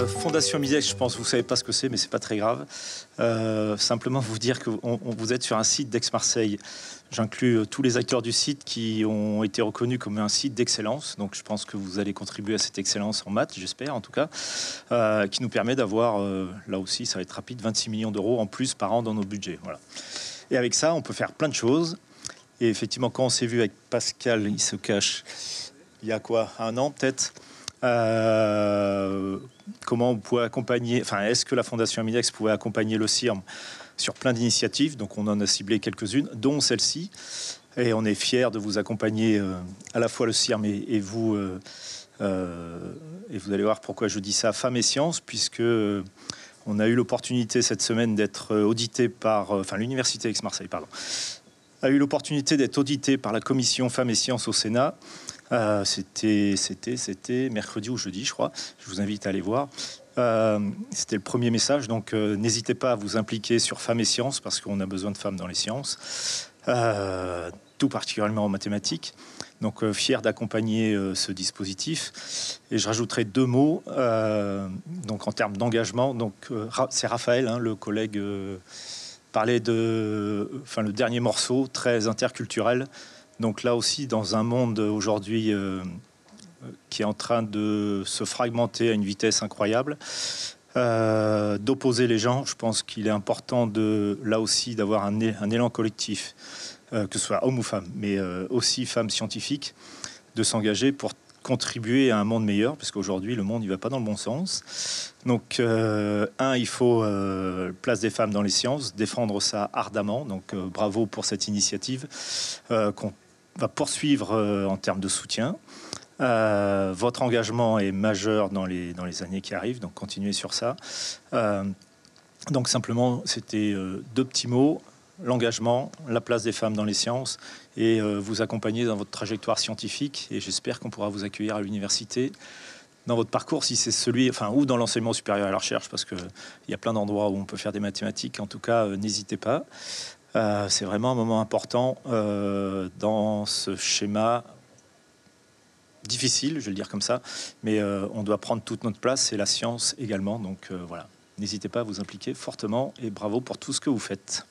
Fondation Midex, je pense que vous ne savez pas ce que c'est, mais c'est pas très grave. Simplement vous dire que vous êtes sur un site d'Aix-Marseille. J'inclus tous les acteurs du site qui ont été reconnus comme un site d'excellence. Donc je pense que vous allez contribuer à cette excellence en maths, j'espère en tout cas, qui nous permet d'avoir, là aussi ça va être rapide, 26 millions d'euros en plus par an dans nos budgets. Voilà. Et avec ça, on peut faire plein de choses. Et effectivement, quand on s'est vu avec Pascal, il se cache, il y a quoi, un an peut-être, comment on pouvait accompagner, enfin, est-ce que la Fondation Midex pouvait accompagner le CIRM sur plein d'initiatives? Donc, on en a ciblé quelques-unes, dont celle-ci. Et on est fiers de vous accompagner, à la fois le CIRM et vous. Et vous allez voir pourquoi je dis ça, Femmes et Sciences, puisque on a eu l'opportunité cette semaine d'être audité par, enfin, l'Université Aix-Marseille, pardon, a eu l'opportunité d'être audité par la commission Femmes et Sciences au Sénat. C'était mercredi ou jeudi, je crois. Je vous invite à aller voir. C'était le premier message, donc n'hésitez pas à vous impliquer sur Femmes et Sciences, parce qu'on a besoin de femmes dans les sciences, tout particulièrement en mathématiques. Donc fier d'accompagner ce dispositif. Et je rajouterai deux mots, donc en termes d'engagement. Donc c'est Raphaël, hein, le collègue, parlait de, enfin, le dernier morceau, très interculturel. Donc là aussi, dans un monde aujourd'hui qui est en train de se fragmenter à une vitesse incroyable, d'opposer les gens, je pense qu'il est important de, là aussi, d'avoir un élan collectif, que ce soit homme ou femme, mais aussi femmes scientifiques, de s'engager pour contribuer à un monde meilleur, parce qu'aujourd'hui, le monde ne va pas dans le bon sens. Donc, il faut place des femmes dans les sciences, défendre ça ardemment. Donc, bravo pour cette initiative qu'on va poursuivre en termes de soutien. Votre engagement est majeur dans les années qui arrivent, donc continuez sur ça. Donc simplement, c'était deux petits mots, l'engagement, la place des femmes dans les sciences, et vous accompagner dans votre trajectoire scientifique, et j'espère qu'on pourra vous accueillir à l'université dans votre parcours, si c'est celui, enfin, ou dans l'enseignement supérieur à la recherche, parce qu'il y a plein d'endroits où on peut faire des mathématiques. En tout cas, n'hésitez pas. C'est vraiment un moment important dans ce schéma difficile, je vais le dire comme ça, mais on doit prendre toute notre place, et la science également. Donc voilà, n'hésitez pas à vous impliquer fortement, et bravo pour tout ce que vous faites.